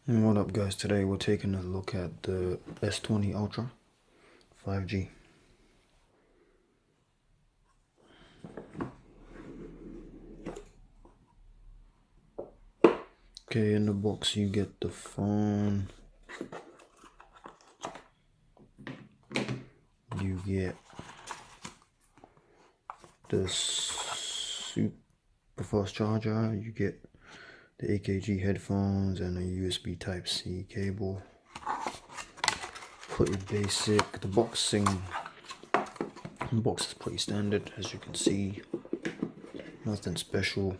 And what up guys, today we're taking a look at the S20 Ultra 5G. Okay, in the box you get the phone, you get the super fast charger, you get the AKG headphones and a USB Type-C cable. Pretty basic. The box is pretty standard, as you can see. Nothing special.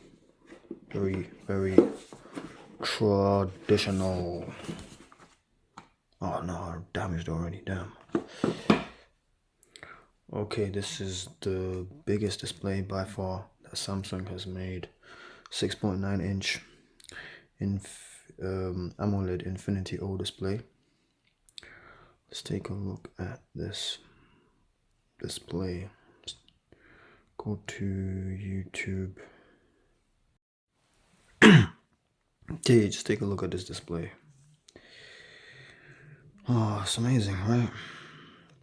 Very traditional. Oh no, I damaged already, damn. Okay, this is the biggest display by far that Samsung has made. 6.9 inch AMOLED Infinity O display. Let's take a look at this display. Let's go to YouTube. Okay, just take a look at this display. Oh, it's amazing, right?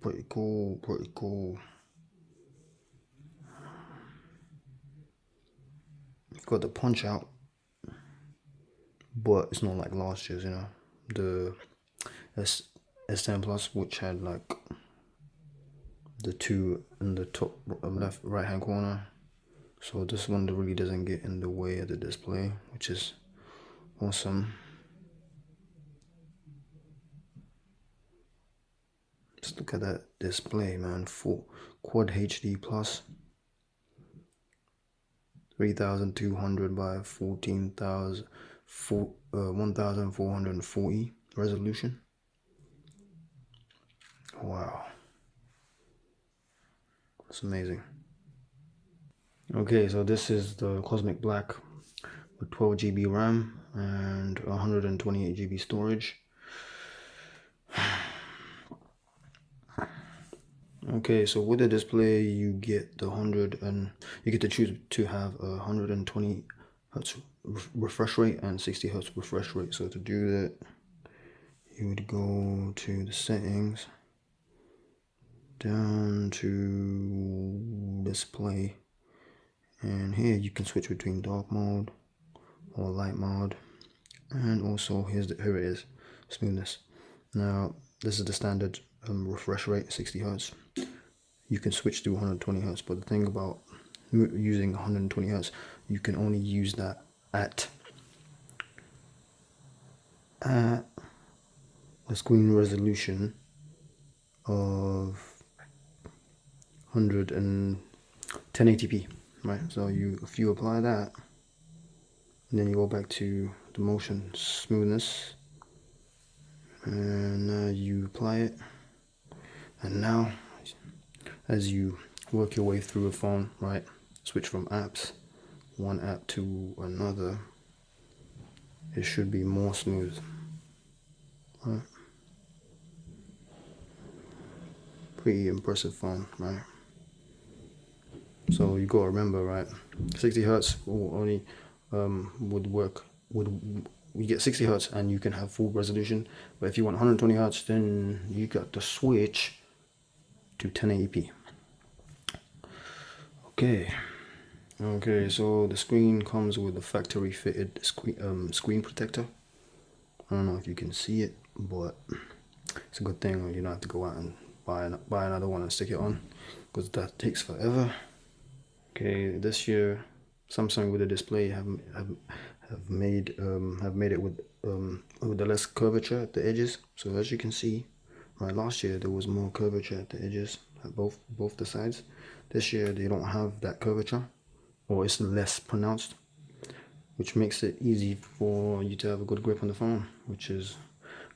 Pretty cool, pretty cool. You've got the punch out, but it's not like last year's, you know. The S10 Plus, which had like the two in the top left right hand corner. So this one really doesn't get in the way of the display, which is awesome. Just look at that display, man. Full Quad HD Plus, 3200 by 1440 resolution. Wow, it's amazing. Okay, so this is the Cosmic Black with 12 GB RAM and 128 GB storage. Okay, so with the display you get the you get to choose to have a 120 Hz refresh rate and 60 Hz refresh rate. So to do that, you would go to the settings, down to display, and here you can switch between dark mode or light mode, and also here it is, smoothness. Now this is the standard refresh rate, 60 Hz. You can switch to 120 Hz, but the thing about using 120 Hz, you can only use that at the screen resolution of 1080p, right? So if you apply that, and then you go back to the motion smoothness, and you apply it, and now as you work your way through a phone, right, switch from apps, one app to another, it should be more smooth, right? Pretty impressive phone, right? So you gotta remember, right, 60 Hertz will only would work we get 60 Hertz and you can have full resolution, but if you want 120 Hertz, then you got to switch to 1080p. Okay, so the screen comes with a factory fitted screen protector. I don't know if you can see it, but it's a good thing you don't have to go out and buy another one and stick it on, because that takes forever. Okay, this year Samsung with the display have made it with the less curvature at the edges. So as you can see, right, last year there was more curvature at the edges at both the sides. This year they don't have that curvature, or it's less pronounced, which makes it easy for you to have a good grip on the phone, which is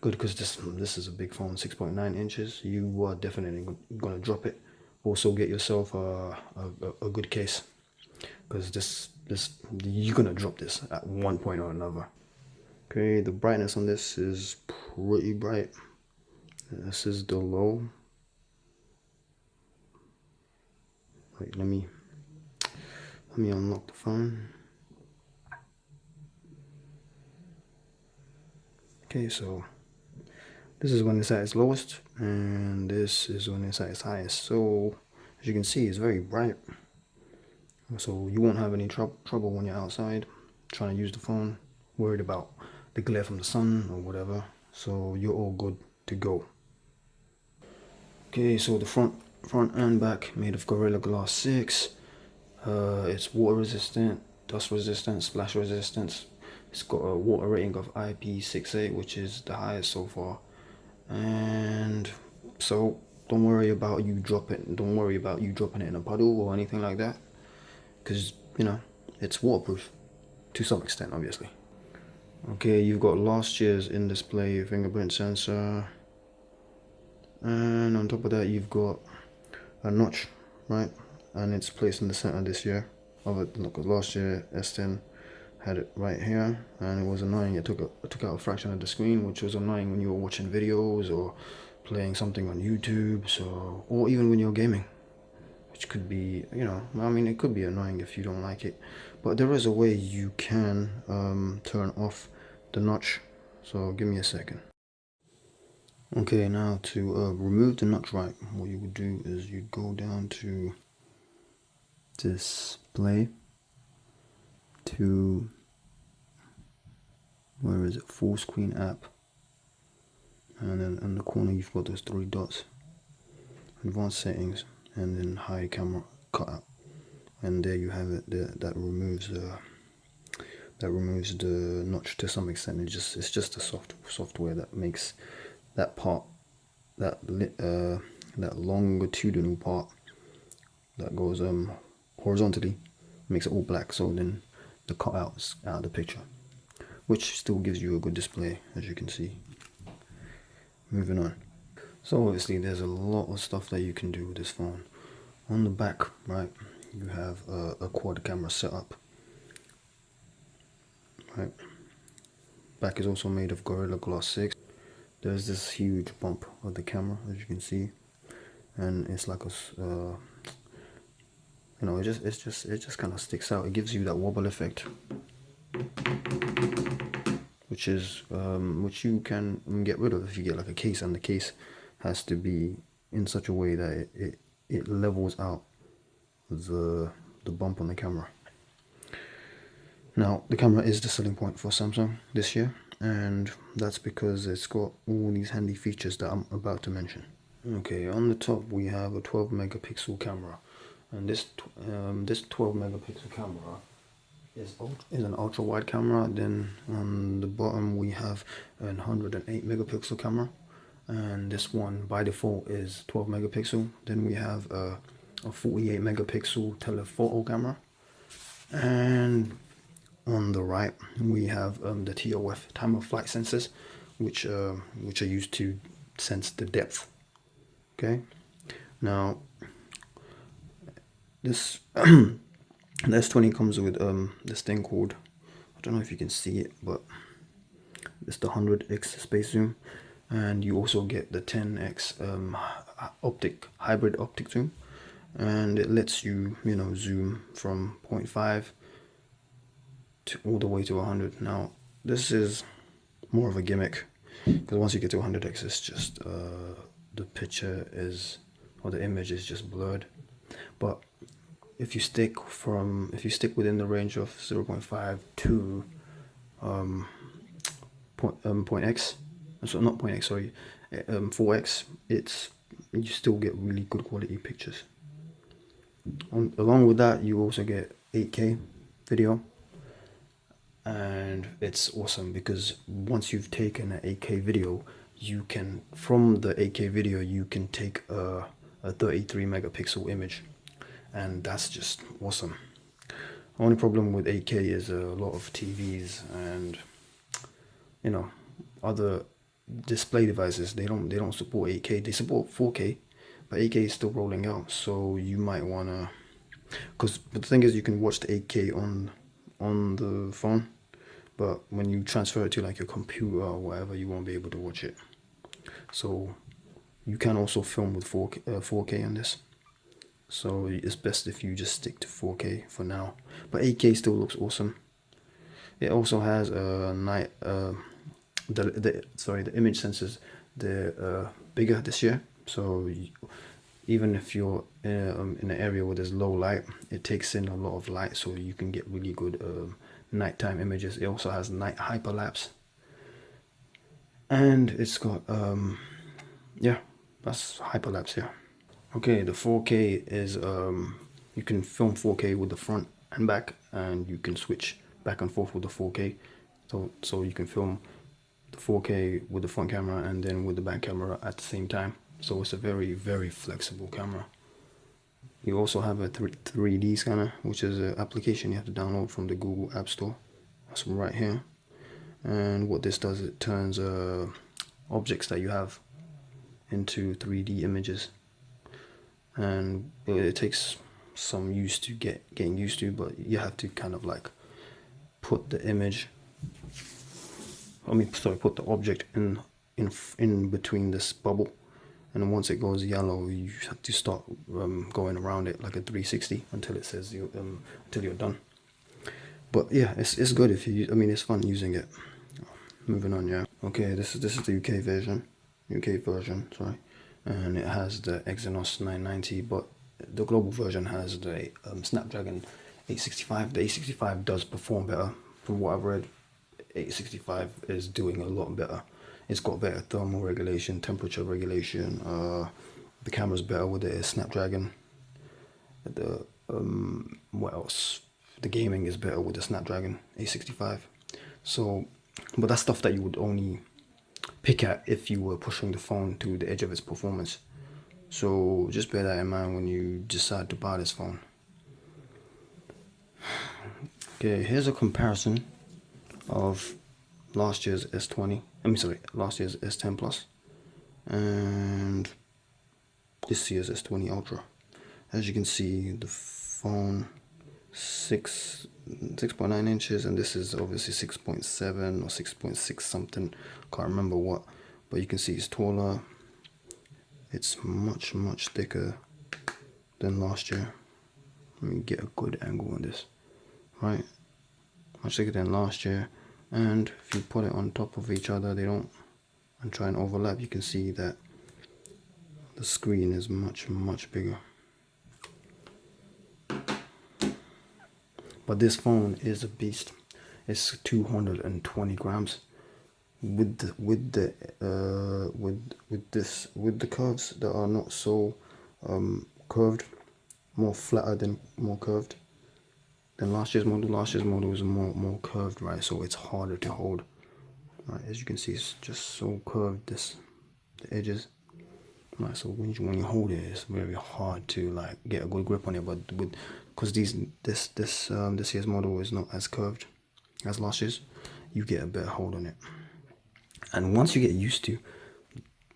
good because this is a big phone, 6.9 inches. You are definitely gonna drop it. Also get yourself a good case, because this you're gonna drop this at one point or another. Okay, the brightness on this is pretty bright. This is the low. Wait, let me unlock the phone. Okay, so this is when it's at its lowest, and this is when it's at its highest. So as you can see, it's very bright. So you won't have any trouble when you're outside trying to use the phone, worried about the glare from the sun or whatever. So you're all good to go. Okay, so the front and back made of Gorilla Glass 6. It's water resistant, dust resistant, splash resistant. It's got a water rating of IP68, which is the highest so far. And so don't worry about you dropping it in a puddle or anything like that, because it's waterproof to some extent, obviously. Okay, you've got last year's in display fingerprint sensor, and on top of that you've got a notch, right? And it's placed in the center this year of it. Look, last year S10 had it right here, and it was annoying. It took out a fraction of the screen, which was annoying when you were watching videos or playing something on YouTube, or even when you're gaming, which could be, I mean, it could be annoying if you don't like it. But there is a way you can turn off the notch. So give me a second. Okay, now to remove the notch, right, what you would do is you go down to display, to where is it, full screen app, and then in the corner you've got those three dots, advanced settings, and then hide camera cutout, and there you have it. That removes the notch to some extent. It's just a software that makes that part, that longitudinal part that goes horizontally, makes it all black, so then the cutout is out of the picture, which still gives you a good display, as you can see. Moving on. So obviously there's a lot of stuff that you can do with this phone. On the back, right, you have a quad camera setup. Right. Back is also made of Gorilla Glass 6. There's this huge bump of the camera, as you can see, and it's like it just kind of sticks out. It gives you that wobble effect, which you can get rid of if you get like a case, and the case has to be in such a way that it levels out the bump on the camera. Now the camera is the selling point for Samsung this year, and that's because it's got all these handy features that I'm about to mention. Okay, on the top we have a 12 megapixel camera, and this 12 megapixel camera is an ultra wide camera. Then on the bottom we have an 108 megapixel camera, and this one by default is 12 megapixel. Then we have a 48 megapixel telephoto camera, and on the right we have the TOF, time of flight sensors, which are used to sense the depth. Okay, now this the S20 comes with this thing called, I don't know if you can see it, but it's the 100x space zoom, and you also get the 10x hybrid optic zoom, and it lets you zoom from 0.5 to all the way to 100. Now this is more of a gimmick, because once you get to 100x, it's just the picture is, or the image is just blurred. But if you stick within the range of 0.5 to point X, so not point X, sorry, 4x, you still get really good quality pictures. Along with that, you also get 8K video, and it's awesome because once you've taken an 8K video, from the 8K video you can take a 33 megapixel image, and that's just awesome. Only problem with 8K is a lot of TVs and other display devices, they don't support 8K. They support 4K, but 8K is still rolling out, so you might wanna, but the thing is, you can watch the 8K on the phone, but when you transfer it to like your computer or whatever, you won't be able to watch it. So you can also film with 4K on this, so it's best if you just stick to 4K for now, but 8K still looks awesome. It also has a the image sensors, they're bigger this year. So even if you're in an area where there's low light, it takes in a lot of light, so you can get really good nighttime images. It also has night hyperlapse, and it's got yeah, that's hyperlapse. Yeah. Okay, the 4K is you can film 4K with the front and back, and you can switch back and forth with the 4K. So you can film the 4K with the front camera and then with the back camera at the same time. So it's a very, very flexible camera. You also have a 3D scanner, which is an application you have to download from the Google App Store. That's right here. And what this does, it turns objects that you have into 3D images. And it takes some getting used to, but you have to kind of like put the put the object in between this bubble, and then once it goes yellow, you have to start going around it like a 360 until it says until you're done. But yeah, it's good if you. I mean, it's fun using it. Moving on, yeah. Okay, this is the UK version, sorry, and it has the Exynos 990, but the global version has the Snapdragon 865. The 865 does perform better, from what I've read. 865 is doing a lot better. It's got better thermal regulation, temperature regulation. The camera's better with the Snapdragon. The what else? The gaming is better with the Snapdragon 865. So, but that's stuff that you would only pick at if you were pushing the phone to the edge of its performance. So just bear that in mind when you decide to buy this phone. Okay, here's a comparison of last year's S20. Last year's S10 Plus and this year's S20 Ultra. As you can see, the phone 6.9 inches, and this is obviously 6.7 or 6.6 something. Can't remember what, but you can see it's taller. It's much thicker than last year. Let me get a good angle on this. Right, much thicker than last year. And if you put it on top of each other, and try and overlap, you can see that the screen is much bigger. But this phone is a beast. It's 220 grams. With the curves that are not so curved, more curved than last year's model. Last year's model was more curved, right? So it's harder to hold. Right, as you can see, it's just so curved, the edges. Right, so when you hold it, it's very hard to like get a good grip on it. But because this year's model is not as curved as last year's, you get a better hold on it. And once you get used to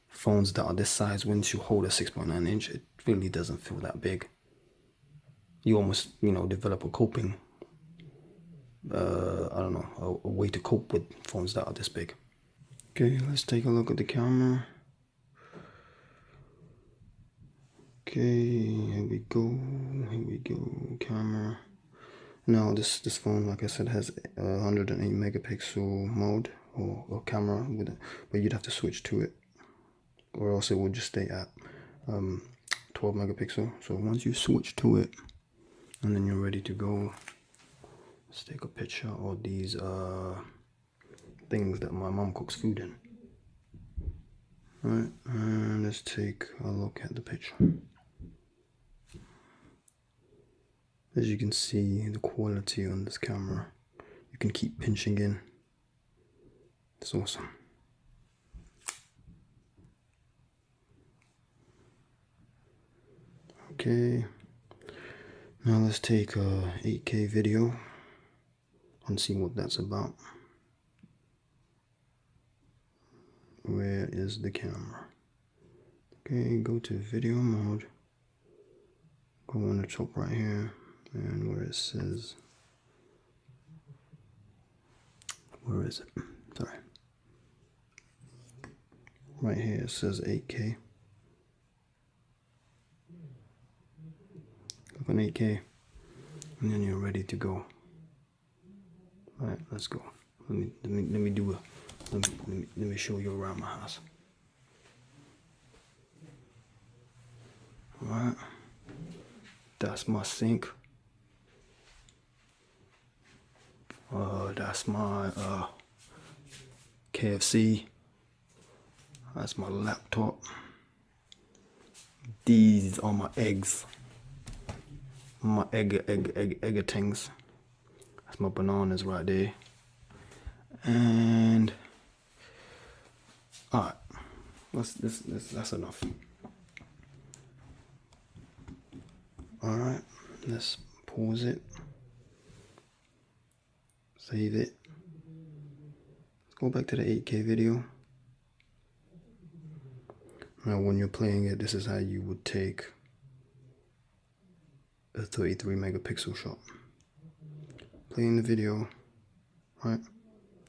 phones that are this size, once you hold a 6.9 inch, it really doesn't feel that big. You almost, develop a coping, a way to cope with phones that are this big. Okay, let's take a look at the camera. Okay, here we go, camera. Now this phone, like I said, has 108 megapixel mode or camera with it, but you'd have to switch to it, or else it would just stay at 12 megapixel. So once you switch to it, and then you're ready to go, let's take a picture of these things that my mom cooks food in. Alright, and let's take a look at the picture. As you can see, the quality on this camera, you can keep pinching in. It's awesome. Okay, now let's take a 8K video and see what that's about. Where is the camera? Okay, go to video mode. Go on the top right here, and where it says, where is it? Sorry. Right here it says 8K. Click on 8K, and then you're ready to go. Alright, let's go. Let me do let me show you around my house. Alright, that's my sink. That's my KFC. That's my laptop. These are my eggs. My egg things. That's my bananas right there. And alright, that's enough. Alright, let's pause it. Save it. Let's go back to the 8K video. Now when you're playing it, this is how you would take a 33 megapixel shot. Playing the video, right?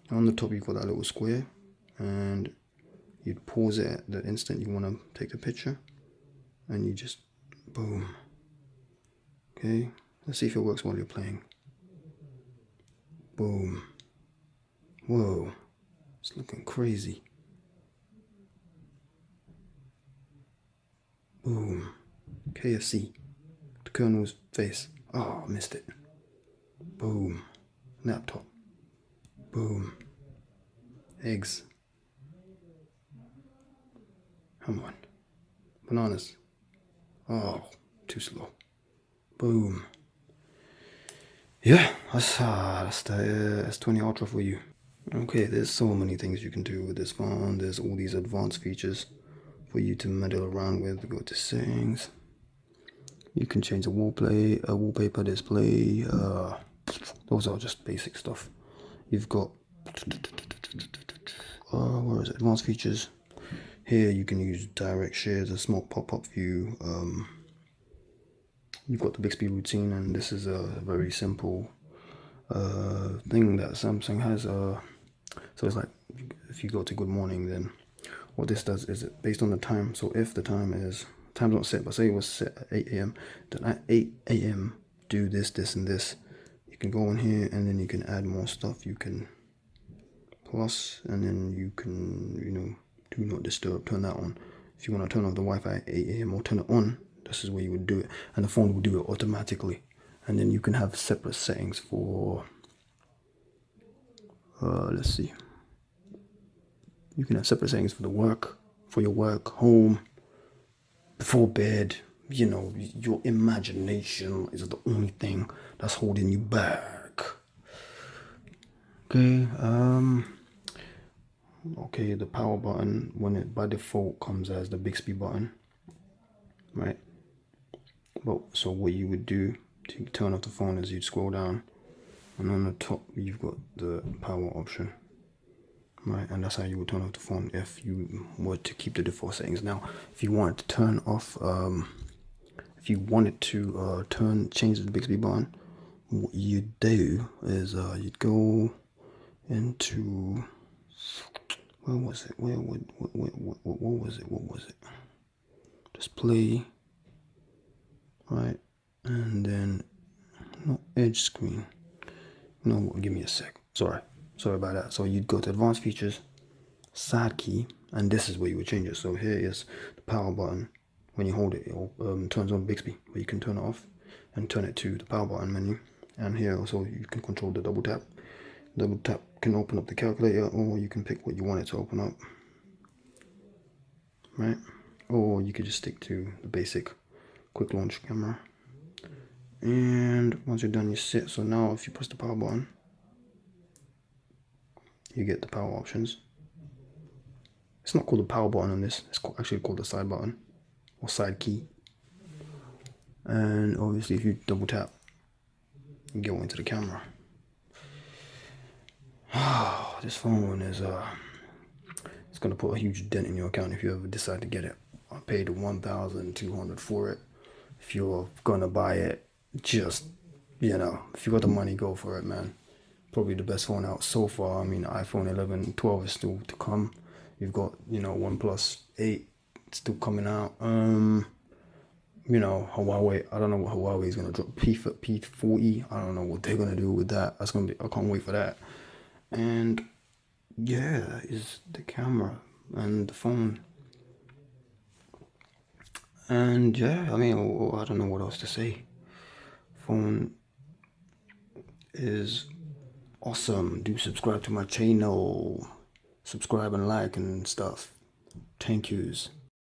On the top you've got that little square, and you'd pause it at the instant you want to take the picture, and you just boom. Okay, let's see if it works while you're playing. Boom. Whoa, it's looking crazy. Boom. KFC. The Colonel's face. Oh, missed it. Boom. Laptop. Boom. Eggs. Come on. Bananas. Oh, too slow. Boom. Yeah, that's the S20 Ultra for you. Okay, there's so many things you can do with this phone. There's all these advanced features for you to meddle around with. Go to settings. You can change the wallpaper display. Those are just basic stuff. You've got where is it? Advanced features. Here you can use direct share, the small pop-up view. You've got the Bixby routine, and this is a very simple thing that Samsung has. So it's like if you go to good morning, then what this does is it based on the time. So if the time's not set, but say it was set at 8 a.m. then at 8 a.m. do this, and this. You can go in here and then you can add more stuff. You can plus, and then you can, do not disturb, turn that on. If you want to turn off the Wi-Fi at 8 a.m. or turn it on, this is where you would do it, and the phone will do it automatically. And then you can have separate settings for let's see, you can have separate settings for your work, home, before bed. Your imagination is the only thing that's holding you back. Okay, the power button, when it by default comes as the Bixby button, right? But so what you would do to turn off the phone is you'd scroll down, and on the top you've got the power option, right? And that's how you would turn off the phone if you were to keep the default settings. Now if you wanted to turn off if you wanted to change the Bixby button, what you'd do is you'd go into, where was it? What was it? Display, right? And then no edge screen. No, give me a sec. Sorry about that. So you'd go to advanced features, side key, and this is where you would change it. So here is the power button. When you hold it, it turns on Bixby, but you can turn it off and turn it to the power button menu. And here also you can control the double tap. Double tap can open up the calculator, or you can pick what you want it to open up, right? Or you could just stick to the basic quick launch camera. And once you're done, you sit. So now if you press the power button, you get the power options. It's not called the power button on this, it's actually called the side button or side key. And obviously if you double tap, you go into the camera. This phone is it's gonna put a huge dent in your account if you ever decide to get it. I paid $1,200 for it. If you're gonna buy it, just if you got the money, go for it, man. Probably the best phone out so far. I mean, iPhone 11, 12 is still to come. You've got OnePlus 8 still coming out. Huawei, I don't know what Huawei is gonna drop. P40, I don't know what they're gonna do with that. I can't wait for that. And yeah, that is the camera and the phone. And yeah, I mean, I don't know what else to say. Phone is awesome. Do subscribe to my channel. Subscribe and like and stuff. Thank yous.